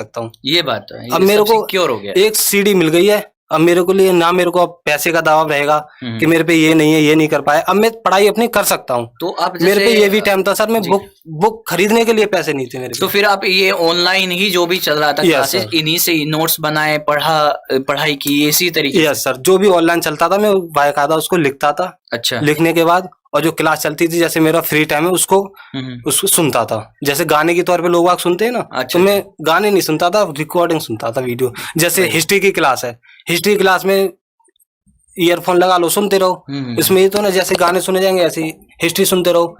सकता हूँ। ये बात है, अब मेरे को सिक्योर हो गया। एक सीडी मिल गई है, अब मेरे को लिए ना मेरे को अब पैसे का दबाव रहेगा कि मेरे पे ये नहीं है, ये नहीं कर पाए। अब मैं पढ़ाई अपनी कर सकता हूँ। तो आप मेरे पे ये भी टाइम था सर, मैं बुक खरीदने के लिए पैसे नहीं थे मेरे तो फिर आप ये ऑनलाइन ही जो भी चल रहा था क्लासेस, इन्हीं से नोट्स बनाए, पढ़ाई की इसी तरीके? यस सर, जो भी ऑनलाइन चलता था मैं बाकायदा उसको लिखता था। अच्छा। लिखने के बाद और जो क्लास चलती थी, जैसे मेरा फ्री टाइम है उसको सुनता था। जैसे गाने के तौर पे लोग सुनते हैं ना, तो मैं गाने नहीं सुनता था, रिकॉर्डिंग सुनता था वीडियो। जैसे हिस्ट्री की क्लास है, हिस्ट्री क्लास में ईयरफोन लगा लो, सुनते रहो। इसमें ये तो ना जैसे गाने सुने जाएंगे ऐसे हिस्ट्री सुनते रहो।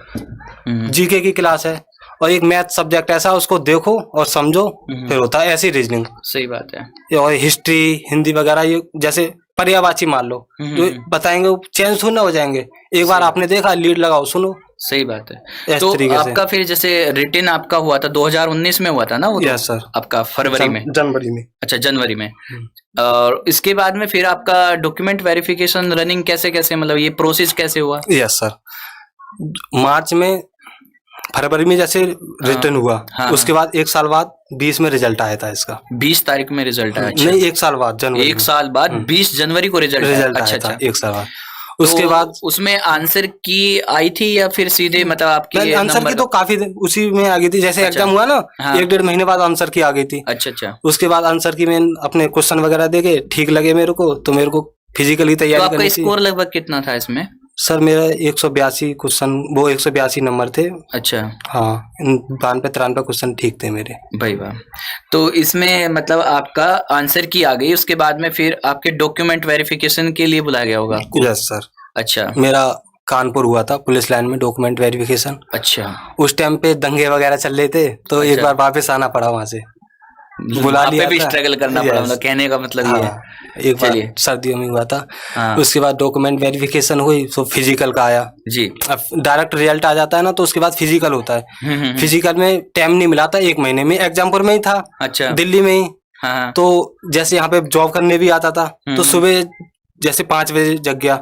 जीके की क्लास है और एक मैथ सब्जेक्ट ऐसा, उसको देखो और समझो, फिर होता है ऐसी रीजनिंग। सही बात है। और हिस्ट्री हिंदी वगैरह, ये जैसे पर्यायवाची मान लो, जो बताएंगे वो चेंज थोड़ी ना हो जाएंगे। एक बार आपने देखा, लीड लगाओ, सुनो। सही बात है। तो आपका फिर जैसे रिटन आपका हुआ था 2019 में हुआ था ना वो? Yes sir. आपका फरवरी में, जनवरी में। अच्छा, जनवरी में। और इसके बाद में फिर आपका डॉक्यूमेंट वेरिफिकेशन रनिंग कैसे मतलब ये प्रोसेस कैसे हुआ? यस सर, मार्च में, फरवरी में जैसे रिटर्न हुआ, उसके बाद 1 साल बाद 20 में रिजल्ट आया था इसका। 20 तारीख में रिजल्ट आया? नहीं, 1 साल बाद, जनवरी। 1 साल बाद 20 जनवरी को रिजल्ट आया था। 1 साल बाद उसके बाद उसमें आंसर की आई थी या फिर सीधे मतलब आपकी? आंसर की तो काफी उसी में आ गई थी, जैसे एग्जाम हुआ ना, 1-1.5 महीने बाद आंसर की आ गई थी। अच्छा। उसके बाद आंसर की मैं अपने क्वेश्चन वगैरह देके ठीक लगे मेरे को, तो मेरे को फिजिकली तैयारी करनी थी। आपका स्कोर लगभग कितना था इसमें? सर मेरा 182 क्वेश्चन, वो 182 नंबर थे। अच्छा। हाँ, 92-93 क्वेश्चन ठीक थे मेरे। भाई वाह। तो इसमें मतलब आपका आंसर की आ गई, उसके बाद में फिर आपके डॉक्यूमेंट वेरिफिकेशन के लिए बुलाया गया होगा? Yes sir. अच्छा। मेरा कानपुर हुआ था, पुलिस लाइन में डॉक्यूमेंट वेरिफिकेशन। अच्छा। उस टाइम पे दंगे वगैरह चल रहे थे, तो एक बार वापस आना पड़ा वहां से, बुला लिया भी स्ट्रगल करना पड़ा, मतलब कहने का मतलब ये है। एक बार सर्दियों में हुआ था। उसके बाद डॉक्यूमेंट वेरिफिकेशन हुई, तो फिजिकल का आया जी। अब डायरेक्ट रिजल्ट आ जाता है ना, तो उसके बाद फिजिकल होता है। फिजिकल में टाइम नहीं मिला था, 1 महीने में एग्जामपुर में ही था। अच्छा। दिल्ली में ही। तो जैसे यहाँ पे जॉब करने भी आता था, तो सुबह जैसे 5 बजे जग गया,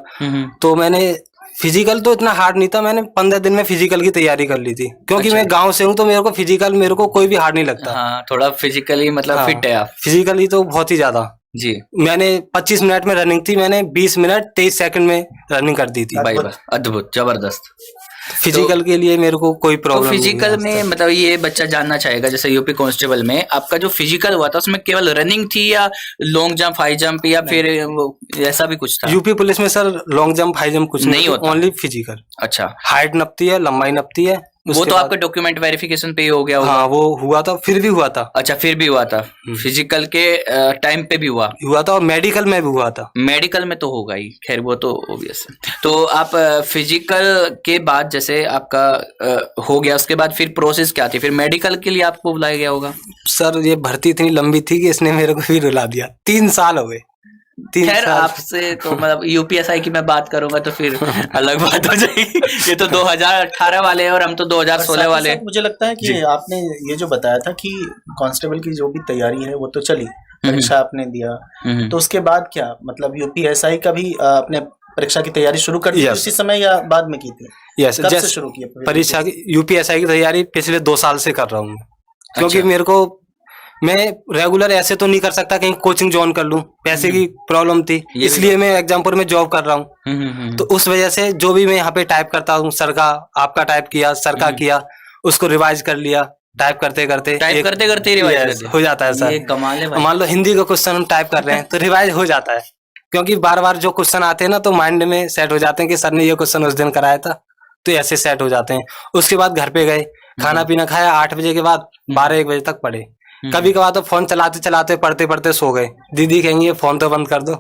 तो मैंने फिजिकल तो इतना हार्ड नहीं था, मैंने 15 दिन में फिजिकल की तैयारी कर ली थी, क्योंकि मैं गांव से हूँ, तो मेरे को फिजिकल मेरे को कोई भी हार्ड नहीं लगता। हाँ, थोड़ा फिजिकली मतलब फिट है आप? फिजिकली तो बहुत ही ज्यादा जी। मैंने 25 मिनट में रनिंग थी, मैंने 20 मिनट 23 सेकंड में रनिंग कर दी थी। भाई अद्भुत, जबरदस्त। फिजिकल के लिए मेरे को कोई प्रॉब्लम नहीं। फिजिकल में मतलब ये बच्चा जानना चाहेगा, जैसे यूपी कांस्टेबल में आपका जो फिजिकल हुआ था, उसमें केवल रनिंग थी या लॉन्ग जंप, हाई जंप, या फिर ऐसा भी कुछ था? यूपी पुलिस में sir long jump, high jump कुछ नहीं होता, ओनली फिजिकल। अच्छा। हाइट नपती है, लंबाई नपती है, वो तो आपका डॉक्यूमेंट वेरिफिकेशन पे ही हो गया होगा? हाँ, वो हुआ था, फिर भी हुआ था। अच्छा, फिर भी हुआ था, फिजिकल के टाइम पे भी हुआ था, और मेडिकल में भी हुआ था। मेडिकल में तो होगा ही, खैर वो तो ऑब्वियस है। तो आप फिजिकल के बाद जैसे आपका हो गया, उसके बाद फिर प्रोसेस क्या थी? फिर मेडिकल के लिए आपको बुलाया गया होगा? सर ये भर्ती इतनी लंबी थी कि इसने मेरे को भी रुला दिया। 3 साल हो गए। खैर आपसे तो मतलब यूपीएसआई की मैं बात करूंगा तो फिर अलग बात हो जाएगी। ये तो 2018 वाले हैं और हम तो 2016 वाले हैं। मुझे लगता है कि आपने ये जो बताया था कि कांस्टेबल की जो भी तैयारी है वो तो चली, परीक्षा आपने दिया, तो उसके बाद क्या मतलब यूपीएसआई का भी अपने परीक्षा की तैयारी शुरू कर दी थी उसी समय या बाद में की थी? यस, कब से शुरू की परीक्षा की? यूपीएसआई की तैयारी पिछले 2 साल से कर रहा हूँ, क्योंकि मेरे को, मैं रेगुलर ऐसे तो नहीं कर सकता, कहीं कोचिंग ज्वाइन कर लूं, पैसे की प्रॉब्लम थी, इसलिए मैं एग्जामपुर में जॉब कर रहा हूं। तो उस वजह से जो भी मैं यहाँ पे टाइप करता हूँ, सर का आपका टाइप किया, सर का किया, उसको रिवाइज कर लिया, टाइप करते करते रिवाइज हो जाता है सर। कमाल है। मान लो हिंदी का क्वेश्चन हम टाइप कर रहे हैं तो रिवाइज हो जाता है, क्योंकि बार बार जो क्वेश्चन आते हैं ना, तो माइंड में सेट हो जाते हैं कि सर ने ये क्वेश्चन उस दिन कराया था, तो ऐसे सेट हो जाते हैं। उसके बाद घर पे गए, खाना पीना खाया, 8 बजे के बाद 12-1 बजे तक पढ़े। कभी कभार तो फोन चलाते चलाते पढ़ते पढ़ते सो गए, दीदी कहेंगे फोन तो बंद कर दो।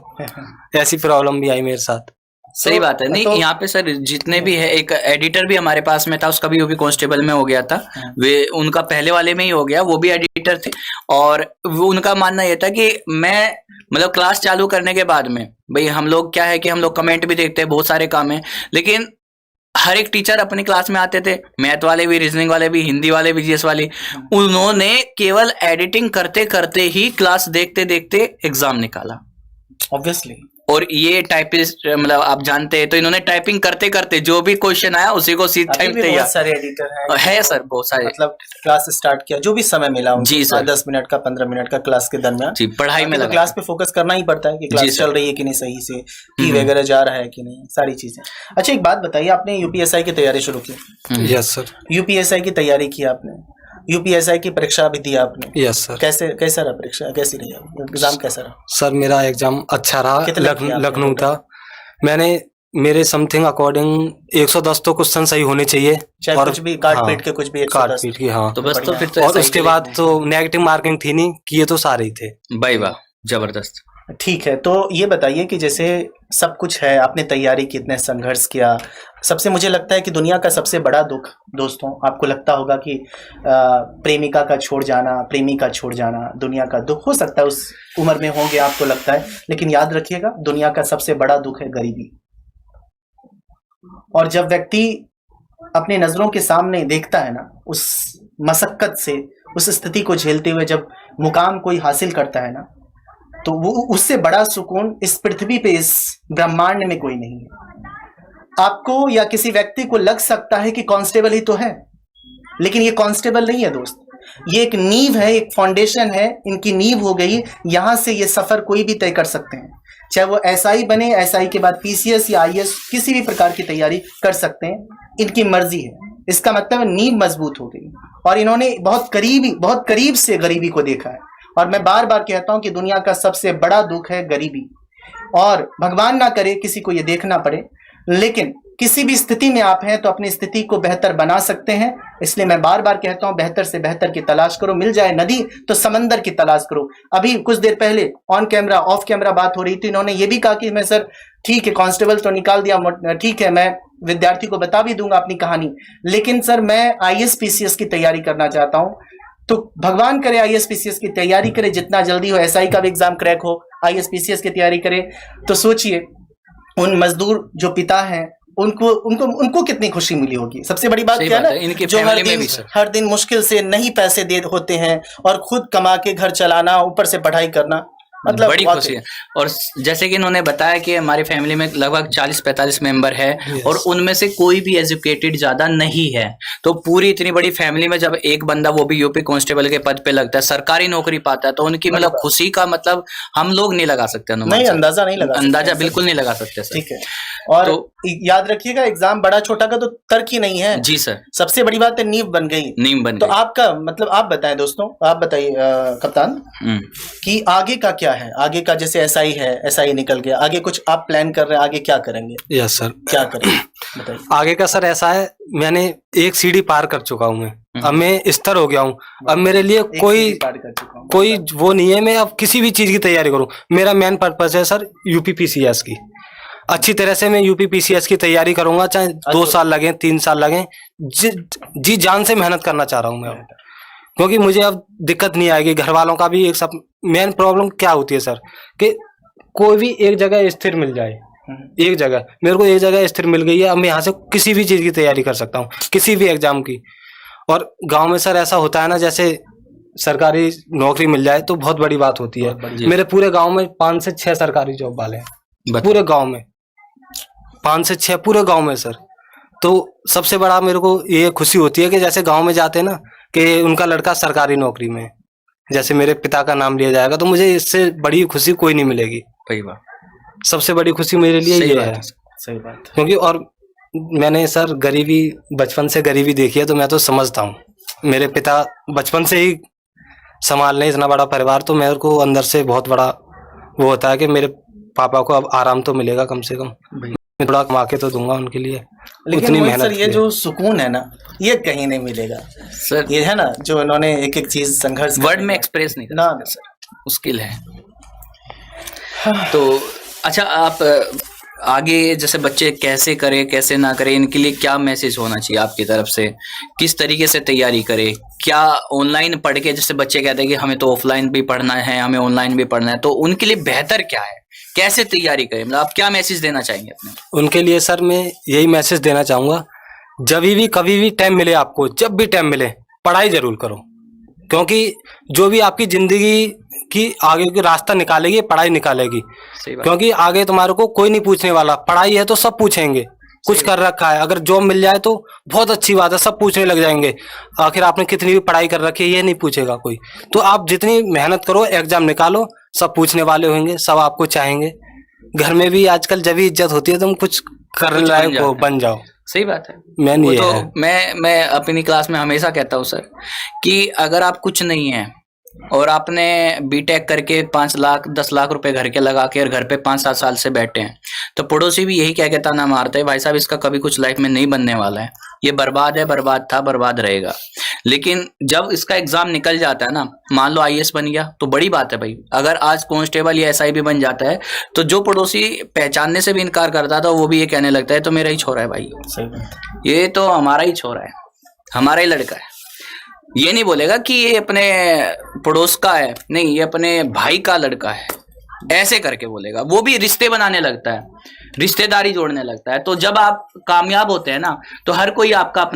ऐसी प्रॉब्लम भी आई मेरे साथ। सही बात है। नहीं, यहाँ पे सर जितने भी है, एक एडिटर भी हमारे पास में था, उसका भी यूपी कांस्टेबल में हो गया था, वे उनका पहले वाले में ही हो गया, वो भी एडिटर थे, और वो उनका मानना ये था कि मैं मतलब क्लास चालू करने के बाद में, भाई हम लोग क्या है कि हम लोग कमेंट भी देखते हैं, बहुत सारे काम है, लेकिन हर एक टीचर अपनी क्लास में आते थे, मैथ वाले भी, रीजनिंग वाले भी, हिंदी वाले भी, जीएस वाले, उन्होंने केवल एडिटिंग करते करते ही क्लास देखते देखते एग्जाम निकाला। ऑब्वियसली और ये टाइपिस्ट मतलब आप जानते हैं, तो इन्होंने टाइपिंग करते करते जो भी क्वेश्चन आया उसी को सीध टाइप तैयार। बहुत सारे एडिटर है सर, बहुत सारे। मतलब क्लास स्टार्ट किया, जो भी समय मिला जी सर, 10 मिनट का 15 मिनट का क्लास के दरमियान जी पढ़ाई में तो क्लास पे फोकस करना ही पड़ता है कि क्लास चल रही है कि नहीं, सही से की वगैरह जा रहा है कि नहीं, सारी चीजें। अच्छा एक बात बताइए, आपने यूपीएसआई की तैयारी शुरू की? Yes sir. यूपीएसआई की तैयारी की आपने, यूपीएसआई की परीक्षा भी दी आपने? Yes sir. कैसा रहा परीक्षा, कैसी रही एग्जाम, कैसा रहा? सर मेरा एग्जाम अच्छा रहा, लखनऊ था। मैंने मेरे समथिंग अकॉर्डिंग 110 तो क्वेश्चन सही होने चाहिए, चाहे कुछ भी काट पीट के कुछ भी काट पीट के, हाँ तो बस, तो फिर तो और उसके बाद तो नेगेटिव मार्किंग थी नहीं कि ये तो सारे ही थे। भाई वाह, जबरदस्त। ठीक है, तो ये बताइए कि जैसे सब कुछ है, आपने तैयारी की, इतने संघर्ष किया, सबसे मुझे लगता है कि दुनिया का सबसे बड़ा दुख दोस्तों, आपको लगता होगा कि प्रेमिका का छोड़ जाना, प्रेमी का छोड़ जाना दुनिया का दुख हो सकता है, उस उम्र में होंगे आपको लगता है, लेकिन याद रखिएगा दुनिया का सबसे बड़ा दुख है गरीबी। और जब व्यक्ति अपने नजरों के सामने देखता है ना, उस मशक्कत से, उस स्थिति को झेलते हुए जब मुकाम कोई हासिल करता है ना, तो वो उससे बड़ा सुकून इस पृथ्वी पे, इस ब्रह्मांड में कोई नहीं है। आपको या किसी व्यक्ति को लग सकता है कि कांस्टेबल ही तो है, लेकिन ये कांस्टेबल नहीं है दोस्त, ये एक नींव है, एक फाउंडेशन है, इनकी नींव हो गई, यहां से ये सफर कोई भी तय कर सकते हैं, चाहे वो एसआई बने, एसआई के बाद पीसीएस या आईएएस किसी भी प्रकार की तैयारी कर सकते हैं, इनकी मर्जी है। इसका मतलब नींव मजबूत हो गई और इन्होंने बहुत करीब से गरीबी को देखा है। और मैं बार बार कहता हूं कि दुनिया का सबसे बड़ा दुख है गरीबी, और भगवान ना करे किसी को ये देखना पड़े, लेकिन किसी भी स्थिति में आप हैं तो अपनी स्थिति को बेहतर बना सकते हैं। इसलिए मैं बार बार कहता हूं बेहतर से बेहतर की तलाश करो, मिल जाए नदी तो समंदर की तलाश करो। अभी कुछ देर पहले ऑन कैमरा ऑफ कैमरा बात हो रही थी, इन्होंने ये भी कहा कि मैं सर ठीक है कांस्टेबल तो निकाल दिया, ठीक है मैं विद्यार्थी को बता भी दूंगा अपनी कहानी, लेकिन सर मैं आईएएस पीसीएस की तैयारी करना चाहता हूं। तो भगवान करे आईएएस पीसीएस की तैयारी करे, जितना जल्दी हो एसआई का भी एग्जाम क्रैक हो, आईएएस पीसीएस की तैयारी करे। तो सोचिए उन मजदूर जो पिता हैं उनको कितनी खुशी मिली होगी। सबसे बड़ी बात क्या है ना, जो हर दिन मुश्किल से नहीं पैसे दे होते हैं और खुद कमा के घर चलाना, ऊपर से पढ़ाई करना, मतलब बड़ी खुशी है। और जैसे कि इन्होंने बताया कि हमारी फैमिली में लगभग 40-45 मेंबर है और उनमें से कोई भी एजुकेटेड ज्यादा नहीं है, तो पूरी इतनी बड़ी फैमिली में जब एक बंदा वो भी यूपी कांस्टेबल के पद पे लगता है, सरकारी नौकरी पाता है, तो उनकी मतलब खुशी का मतलब हम लोग नहीं लगा सकते, अंदाजा बिल्कुल नहीं लगा सकते। ठीक है, और तो, याद रखिएगा एग्जाम बड़ा छोटा का तो तर्क ही नहीं है। जी सर, सबसे बड़ी बात है नींव बन गई। तो आपका मतलब आप बताएं दोस्तों, आप बताइए कप्तान कि आगे का क्या है, आगे का जैसे एसआई है, एसआई निकल गया, आगे कुछ आप प्लान कर रहे हैं, आगे क्या करेंगे? यस सर, क्या करेंगे बताइए। आगे का सर ऐसा है, मैंने एक सीढ़ी पार कर चुका हूँ, मैं अब मैं स्तर हो गया हूँ, अब मेरे लिए कोई वो नहीं है मैं अब किसी भी चीज की तैयारी करूँ। मेरा मेन पर्पस है सर यूपी पीसीएस की, अच्छी तरह से मैं यूपी पीसीएस की तैयारी करूंगा, चाहे 2 साल लगे 3 साल लगे, जी जान से मेहनत करना चाह रहा हूं मैं, क्योंकि मुझे अब दिक्कत नहीं आएगी। घर वालों का भी एक सब मेन प्रॉब्लम क्या होती है सर कि कोई भी एक जगह स्थिर मिल जाए, एक जगह मेरे को एक जगह स्थिर मिल गई है, अब मैं यहाँ से किसी भी चीज की तैयारी कर सकता हूँ, किसी भी एग्जाम की। और गाँव में सर ऐसा होता है ना, जैसे सरकारी नौकरी मिल जाए तो बहुत बड़ी बात होती है। मेरे पूरे गाँव में 5 से 6 सरकारी जॉब वाले हैं, पूरे गाँव में 5 से 6 पूरे गांव में सर। तो सबसे बड़ा मेरे को ये खुशी होती है कि जैसे गांव में जाते हैं ना कि उनका लड़का सरकारी नौकरी में, जैसे मेरे पिता का नाम लिया जाएगा, तो मुझे इससे बड़ी खुशी कोई नहीं मिलेगी। सही बात, सबसे बड़ी खुशी मेरे लिए ये है। सही बात, क्योंकि और मैंने सर गरीबी, बचपन से गरीबी देखी है, तो मैं तो समझता हूँ। मेरे पिता बचपन से ही संभालने इतना बड़ा परिवार, तो मेरे को अंदर से बहुत बड़ा वो होता है कि मेरे पापा को अब आराम तो मिलेगा, कम से कम मैं थोड़ा कमा के तो दूंगा उनके लिए। लेकिन सर ये जो सुकून है ना, ये कहीं नहीं मिलेगा सर। ये है ना जो इन्होंने एक चीज संघर्ष वर्ड में एक्सप्रेस नहीं ना सर, मुश्किल है। तो अच्छा, आप आगे जैसे बच्चे कैसे करें कैसे ना करें, इनके लिए क्या मैसेज होना चाहिए आपकी तरफ से, किस तरीके से तैयारी करें? क्या ऑनलाइन पढ़ के, जैसे बच्चे कहते हैं कि हमें तो ऑफलाइन भी पढ़ना है, हमें ऑनलाइन भी पढ़ना है, तो उनके लिए बेहतर क्या है, कैसे तैयारी करें? मतलब आप क्या मैसेज देना चाहेंगे अपने? उनके लिए सर मैं यही मैसेज देना चाहूंगा, जब भी कभी भी टाइम मिले आपको, जब भी टाइम मिले पढ़ाई जरूर करो, क्योंकि जो भी आपकी जिंदगी कि आगे की रास्ता निकालेगी, पढ़ाई निकालेगी। सही बात। क्योंकि आगे तुम्हारे को कोई नहीं पूछने वाला, पढ़ाई है तो सब पूछेंगे, कुछ कर रखा है, अगर जॉब मिल जाए तो बहुत अच्छी बात है, सब पूछने लग जाएंगे आखिर आपने कितनी भी पढ़ाई कर रखी है, ये नहीं पूछेगा कोई। तो आप जितनी मेहनत करो, एग्जाम निकालो, सब पूछने वाले होंगे, सब आपको चाहेंगे। घर में भी आजकल जब भी इज्जत होती है तुम कुछ करने लायक हो, बन जाओ। सही बात है। मैन वो ये तो है। मैं अपनी क्लास में हमेशा कहता हूँ सर कि अगर आप कुछ नहीं है और आपने बीटेक करके 5 लाख 10 लाख रुपए घर के लगा के और घर पे 5-7 साल से बैठे हैं, तो पड़ोसी भी यही कह के ताना मारते हैं, भाई साहब इसका कभी कुछ लाइफ में नहीं बनने वाला है, ये बर्बाद है, बर्बाद था, बर्बाद रहेगा। लेकिन जब इसका एग्जाम निकल जाता है ना, मान लो आईएएस बन गया तो बड़ी बात है भाई। अगर आज कांस्टेबल या एसआई भी बन जाता है तो जो पड़ोसी पहचानने से भी इनकार करता था वो भी ये कहने लगता है तो मेरा ही छोरा है भाई, सही बात है। ये तो हमारा ही छोरा है, हमारा ही लड़का है। ये नहीं बोलेगा कि ये अपने पड़ोस का है, नहीं ये अपने भाई का लड़का है, ऐसे करके बोलेगा। वो भी रिश्ते बनाने लगता है, रिश्तेदारी जोड़ने लगता है। तो जब आप कामयाब होते हैं ना तो हर कोई आपका अपना